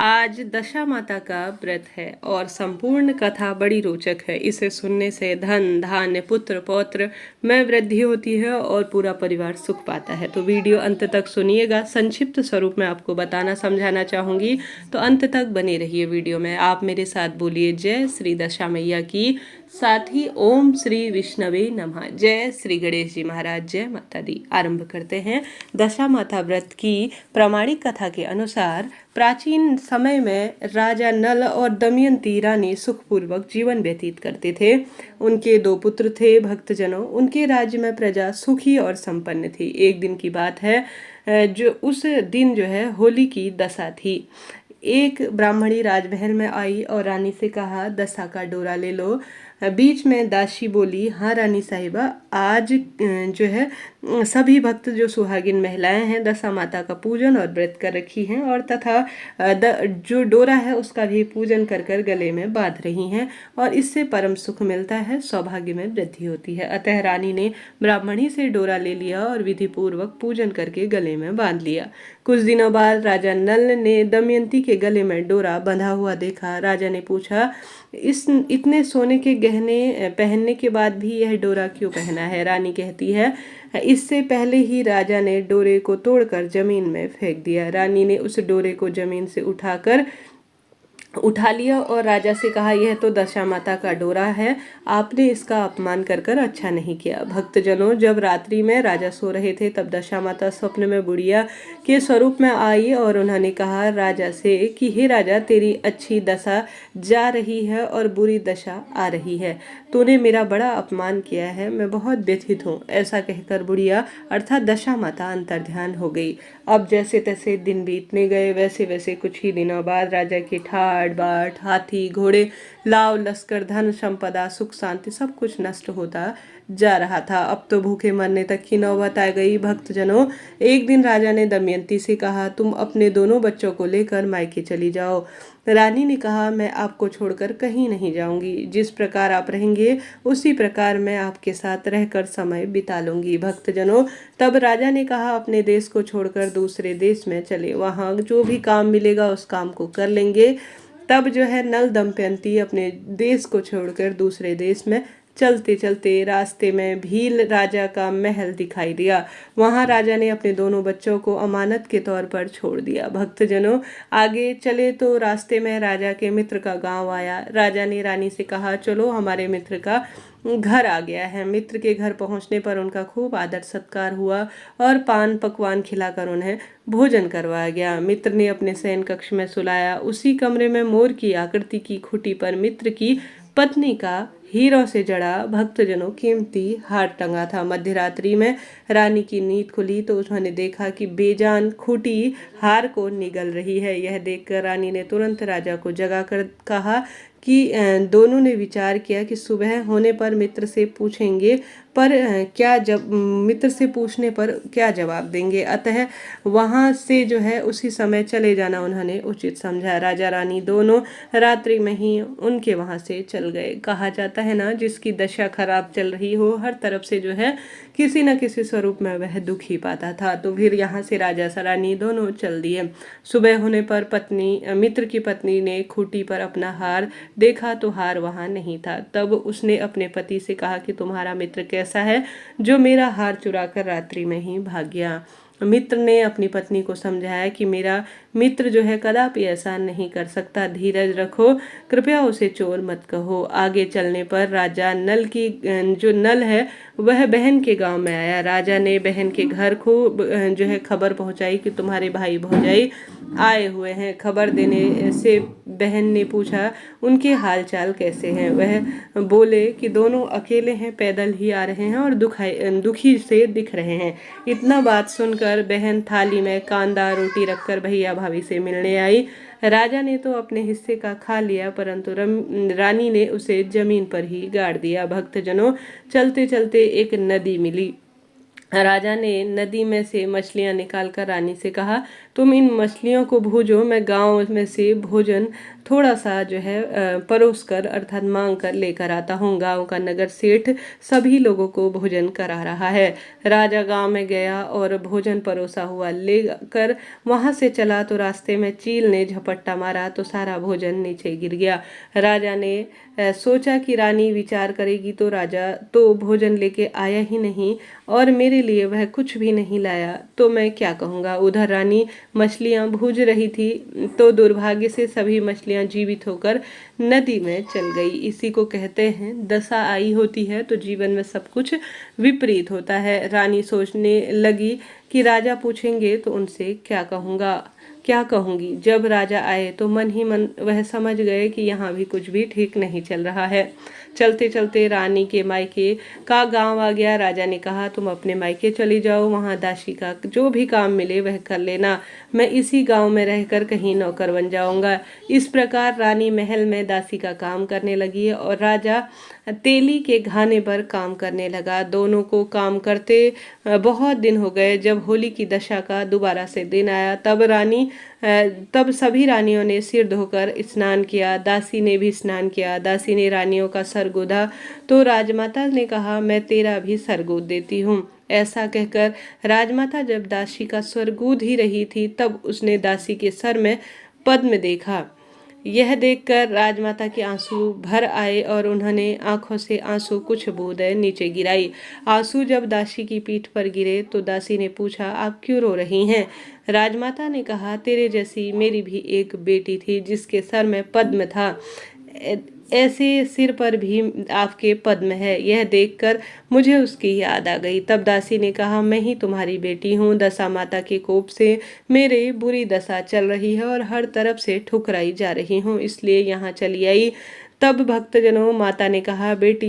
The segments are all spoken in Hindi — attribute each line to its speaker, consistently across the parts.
Speaker 1: आज दशा माता का व्रत है और संपूर्ण कथा बड़ी रोचक है। इसे सुनने से धन धान्य पुत्र पौत्र में वृद्धि होती है और पूरा परिवार सुख पाता है। तो वीडियो अंत तक सुनिएगा। संक्षिप्त स्वरूप में आपको बताना समझाना चाहूंगी, तो अंत तक बने रहिए वीडियो में। आप मेरे साथ बोलिए जय श्री दशा मैया की, साथ ही ओम श्री विष्णवे नमः। जय श्री गणेश जी महाराज, जय माता दी। आरंभ करते हैं। दशा माता व्रत की प्रामाणिक कथा के अनुसार प्राचीन समय में राजा नल और दमयंती रानी सुखपूर्वक जीवन व्यतीत करते थे। उनके 2 पुत्र थे। भक्तजनों, उनके राज्य में प्रजा सुखी और संपन्न थी। एक दिन की बात है, जो उस दिन जो है होली की दशा थी। एक ब्राह्मणी राजमहल में आई और रानी से कहा, दशा का डोरा ले लो। बीच में दासी बोली, हाँ रानी साहिबा, आज जो है सभी भक्त जो सुहागिन महिलाएं हैं दशा माता का पूजन और व्रत कर रखी हैं और तथा जो डोरा है उसका भी पूजन कर कर गले में बांध रही हैं और इससे परम सुख मिलता है, सौभाग्य में वृद्धि होती है। अतः रानी ने ब्राह्मणी से डोरा ले लिया और विधि पूर्वक पूजन करके गले में बांध लिया। कुछ दिनों बाद राजा नल ने दमयंती के गले में डोरा बंधा हुआ देखा। राजा ने पूछा, इतने सोने के गहने पहनने के बाद भी यह डोरा क्यों पहना है? रानी कहती है, इससे पहले ही राजा ने डोरे को तोड़कर जमीन में फेंक दिया। रानी ने उस डोरे को जमीन से उठा लिया और राजा से कहा, यह तो दशा माता का डोरा है, आपने इसका अपमान कर कर अच्छा नहीं किया। भक्तजनों, जब रात्रि में राजा सो रहे थे तब दशा माता स्वप्न में बुढ़िया के स्वरूप में आई और उन्होंने कहा राजा से कि हे राजा, तेरी अच्छी दशा जा रही है और बुरी दशा आ रही है। तूने मेरा बड़ा अपमान किया है, मैं बहुत व्यथित हूँ। ऐसा कहकर बुढ़िया अर्थात दशा माता अंतर्ध्यान हो गई। अब जैसे तैसे दिन बीतने गए। वैसे वैसे कुछ ही दिनों बाद राजा के ठाट बाट, हाथी घोड़े, लाव लश्कर, धन संपदा, सुख शांति सब कुछ नष्ट होता जा रहा था। अब तो भूखे मरने तक की नौबत आ गई। भक्तजनों, एक दिन राजा ने दमयंती से कहा, तुम अपने दोनों बच्चों को लेकर मायके चली जाओ। रानी ने कहा, मैं आपको छोड़कर कहीं नहीं जाऊंगी। जिस प्रकार आप रहेंगे उसी प्रकार मैं आपके साथ रहकर समय बिता लूंगी। भक्तजनों, तब राजा ने कहा, अपने देश को छोड़कर दूसरे देश में चले, वहाँ जो भी काम मिलेगा उस काम को कर लेंगे। तब जो है नल दमयंती अपने देश को छोड़कर दूसरे देश में चलते चलते रास्ते में भील राजा का महल दिखाई दिया। वहां राजा ने अपने दोनों बच्चों को अमानत के तौर पर छोड़ दिया। भक्तजनों, आगे चले तो रास्ते में राजा के मित्र का गांव आया। राजा ने रानी से कहा, चलो, हमारे मित्र का घर आ गया है। मित्र के घर पहुंचने पर उनका खूब आदर सत्कार हुआ और पान पकवान खिलाकर उन्हें भोजन करवाया गया। मित्र ने अपने शयन कक्ष में सुलाया। उसी कमरे में मोर की आकृति की खूंटी पर मित्र की पत्नी का हीरों से जड़ा भक्तजनों कीमती हार टंगा था। मध्य रात्रि में रानी की नींद खुली तो उन्होंने देखा कि बेजान खूंटी हार को निगल रही है। यह देखकर रानी ने तुरंत राजा को जगाकर कहा कि दोनों ने विचार किया कि सुबह होने पर मित्र से पूछने पर क्या जवाब देंगे, अतः वहां से जो है उसी समय चले जाना उन्होंने उचित समझा। राजा रानी दोनों रात्रि में ही उनके वहां से चल गए। कहा जाता है ना, जिसकी दशा खराब चल रही हो हर तरफ से जो है किसी न किसी स्वरूप में वह दुख ही पाता था। तो फिर यहाँ से राजा रानी दोनों चल दिए। सुबह होने पर मित्र की पत्नी ने खूंटी पर अपना हार देखा तो हार वहां नहीं था। तब उसने अपने पति से कहा कि तुम्हारा मित्र कैसा है जो मेरा हार चुराकर रात्रि में ही भाग गया। मित्र ने अपनी पत्नी को समझाया कि मेरा मित्र जो है कदापि ऐसा नहीं कर सकता, धीरज रखो, कृपया उसे चोर मत कहो। आगे चलने पर राजा जो नल है वह बहन के गांव में आया। राजा ने बहन के घर को जो है खबर पहुंचाई कि तुम्हारे भाई भौजाई आए हुए हैं। खबर देने से बहन ने पूछा उनके हालचाल कैसे हैं। वह बोले कि दोनों अकेले हैं, पैदल ही आ रहे हैं और दुखी से दिख रहे हैं। इतना बात सुनकर बहन थाली में कांदा रोटी रखकर भैया भाभी से मिलने आई। राजा ने तो अपने हिस्से का खा लिया, परंतु रानी ने उसे जमीन पर ही गाड़ दिया। भक्तजनों, चलते चलते एक नदी मिली। राजा ने नदी में से मछलियां निकालकर रानी से कहा, तुम इन मछलियों को भूजो, मैं गांव में से भोजन थोड़ा सा जो है परोस कर अर्थात मांग कर लेकर आता हूँ। गांव का नगर सेठ सभी लोगों को भोजन करा रहा है। राजा गांव में गया और भोजन परोसा हुआ लेकर वहां से चला तो रास्ते में चील ने झपट्टा मारा तो सारा भोजन नीचे गिर गया। राजा ने सोचा कि रानी विचार करेगी तो राजा तो भोजन लेके आया ही नहीं और मेरे लिए वह कुछ भी नहीं लाया तो मैं क्या कहूँगा। उधर रानी मछलियाँ भूज रही थी तो दुर्भाग्य से सभी मछलियाँ जीवित होकर नदी में चल गई। इसी को कहते हैं दशा आई होती है तो जीवन में सब कुछ विपरीत होता है। रानी सोचने लगी कि राजा पूछेंगे तो उनसे क्या कहूँगी। जब राजा आए तो मन ही मन वह समझ गए कि यहाँ भी कुछ भी ठीक नहीं चल रहा है। चलते चलते रानी के मायके का गांव आ गया। राजा ने कहा तुम अपने मायके चली जाओ, वहाँ दासी का जो भी काम मिले वह कर लेना, मैं इसी गांव में रहकर कहीं नौकर बन जाऊंगा। इस प्रकार रानी महल में दासी का काम करने लगी और राजा तेली के घाने पर काम करने लगा। दोनों को काम करते बहुत दिन हो गए। जब होली की दशा का दोबारा से दिन आया तब सभी रानियों ने सिर धोकर स्नान किया। दासी ने भी स्नान किया। दासी ने रानियों का सर गोदा तो राजमाता ने कहा मैं तेरा भी सर गोद देती हूँ। ऐसा कहकर राजमाता जब दासी का सर गूंद ही रही थी तब उसने दासी के सर में पद्म देखा। यह देखकर राजमाता के आंसू भर आए और उन्होंने आंखों से आंसू कुछ बूंदें नीचे गिराई। आंसू जब दासी की पीठ पर गिरे तो दासी ने पूछा आप क्यों रो रही हैं। राजमाता ने कहा तेरे जैसी मेरी भी एक बेटी थी जिसके सर में पद्म था, ऐसे सिर पर भी आपके पद्म है। यह देखकर मुझे उसकी याद आ गई। तब दासी ने कहा मैं ही तुम्हारी बेटी हूँ। दशा माता के कोप से मेरे बुरी दशा चल रही है और हर तरफ से ठुकराई जा रही हूँ, इसलिए यहाँ चली आई। तब भक्तजनों माता ने कहा बेटी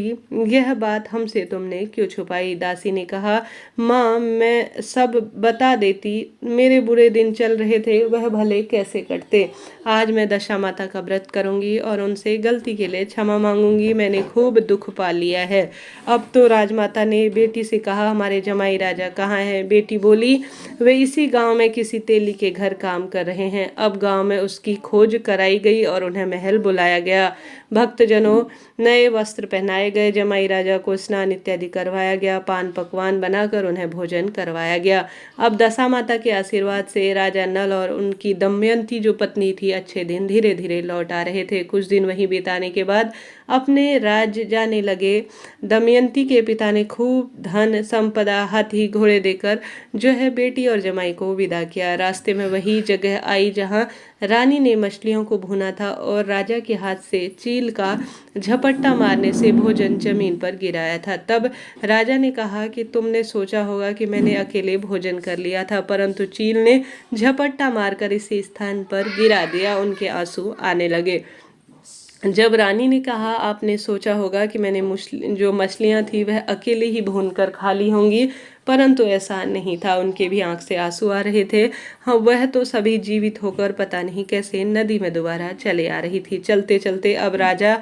Speaker 1: यह बात हमसे तुमने क्यों छुपाई। दासी ने कहा माँ मैं सब बता देती, मेरे बुरे दिन चल रहे थे वह भले कैसे कटते। आज मैं दशा माता का व्रत करूंगी और उनसे गलती के लिए क्षमा मांगूंगी, मैंने खूब दुख पा लिया है। अब तो राजमाता ने बेटी से कहा हमारे जमाई राजा कहाँ हैं। बेटी बोली वे इसी गांव में किसी तेली के घर काम कर रहे हैं। अब गांव में उसकी खोज कराई गई और उन्हें महल बुलाया गया। भक्तजनों नए वस्त्र पहनाए गए। जमाई राजा को स्नान इत्यादि करवाया गया। पान पकवान बनाकर उन्हें भोजन करवाया गया। अब दशा माता के आशीर्वाद से राजा नल और उनकी दमयंती जो पत्नी थी अच्छे दिन धीरे धीरे लौट आ रहे थे। कुछ दिन वहीं बिताने के बाद अपने राज्य जाने लगे। दमयंती के पिता ने खूब धन संपदा हाथी घोड़े देकर जो है बेटी और जमाई को विदा किया। रास्ते में वही जगह आई जहाँ रानी ने मछलियों को भुना था और राजा के हाथ से चील का झपट्टा मारने से भोजन जमीन पर गिराया था। तब राजा ने कहा कि तुमने सोचा होगा कि मैंने अकेले भोजन कर लिया था, परंतु चील ने झपट्टा मारकर इसी स्थान पर गिरा दिया। उनके आंसू आने लगे। जब रानी ने कहा आपने सोचा होगा कि मैंने जो मछलियाँ थी वह अकेले ही भूनकर खा ली होंगी, परंतु ऐसा नहीं था। उनके भी आंख से आंसू आ रहे थे। हाँ वह तो सभी जीवित होकर पता नहीं कैसे नदी में दोबारा चले आ रही थी। चलते चलते अब राजा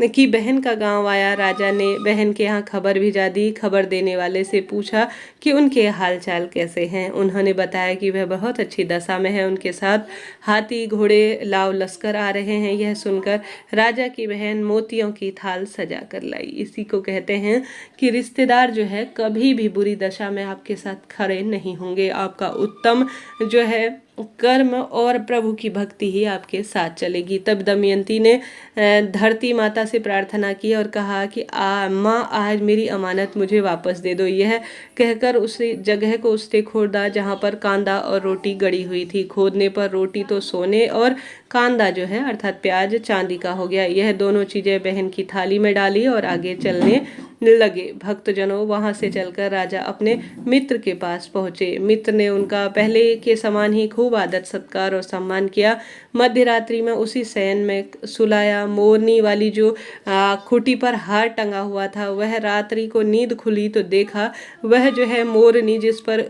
Speaker 1: की बहन का गांव आया। राजा ने बहन के यहाँ खबर भिजा दी। खबर देने वाले से पूछा कि उनके हालचाल कैसे हैं। उन्होंने बताया कि वह बहुत अच्छी दशा में है, उनके साथ हाथी घोड़े लाव लश्कर आ रहे हैं। यह सुनकर राजा की बहन मोतियों की थाल सजा कर लाई। इसी को कहते हैं कि रिश्तेदार जो है कभी भी बुरी दशा में आपके साथ खड़े नहीं होंगे। आपका उत्तम जो है कर्म और प्रभु की भक्ति ही आपके साथ चलेगी। तब दमयंती ने धरती माता से प्रार्थना की और कहा कि माँ आज मेरी अमानत मुझे वापस दे दो। यह कहकर उस जगह को उसने खोदा जहाँ पर कांदा और रोटी गड़ी हुई थी। खोदने पर रोटी तो सोने और कांदा जो है अर्थात प्याज चांदी का हो गया। यह दोनों चीजें बहन की थाली में डाली और आगे चलने लगे। भक्तजनों वहां से चलकर राजा अपने मित्र के पास पहुंचे। मित्र ने उनका पहले के समान ही खूब आदर सत्कार और सम्मान किया। मध्य रात्रि में उसी शयन में सुलाया। मोरनी वाली जो खूंटी पर हार टंगा हुआ था, वह रात्रि को नींद खुली तो देखा वह जो है मोरनी जिस पर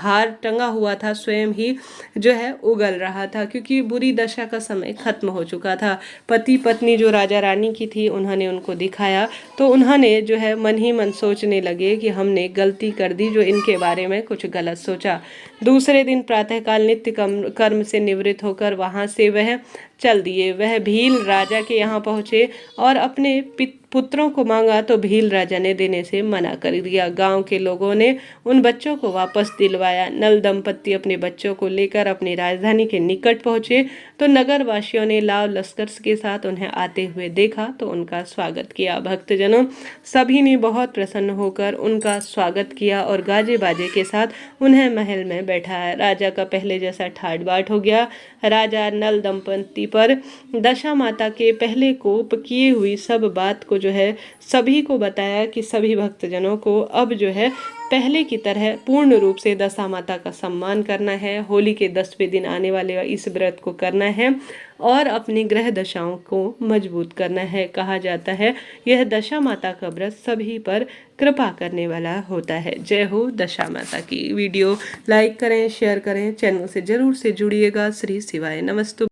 Speaker 1: हार टंगा हुआ था स्वयं ही जो है उगल रहा था, क्योंकि बुरी दशा का समय खत्म हो चुका था। पति पत्नी जो राजा रानी की थी उन्होंने उनको दिखाया तो उन्होंने जो है मन ही मन सोचने लगे कि हमने गलती कर दी जो इनके बारे में कुछ गलत सोचा। दूसरे दिन प्रातःकाल नित्य कर्म से निवृत्त होकर वहां से वह चल दिए। वह भील राजा के यहाँ पहुँचे और अपने पुत्रों को मांगा तो भील राजा ने देने से मना कर दिया। गांव के लोगों ने उन बच्चों को वापस दिलवाया। नल दंपत्ति अपने बच्चों को लेकर अपनी राजधानी के निकट पहुंचे तो नगर वासियों ने लाव लश्कर के साथ उन्हें आते हुए देखा तो उनका स्वागत किया। भक्तजनों सभी ने बहुत प्रसन्न होकर उनका स्वागत किया और गाजे बाजे के साथ उन्हें महल में बैठाया। राजा का पहले जैसा ठाट बाट हो गया। राजा नल दंपत्ति पर दशा माता के पहले कोप किए हुई सब बात को जो है सभी को बताया कि सभी भक्तजनों को अब जो है पहले की तरह पूर्ण रूप से दशा माता का सम्मान करना है। होली के 10वें दिन आने वाले इस व्रत को करना है और अपनी ग्रह दशाओं को मजबूत करना है। कहा जाता है यह दशा माता का व्रत सभी पर कृपा करने वाला होता है। जय हो दशा माता की। वीडियो लाइक करें, शेयर करें, चैनल से जरूर से जुड़िएगा। श्री शिवाय नमस्तु।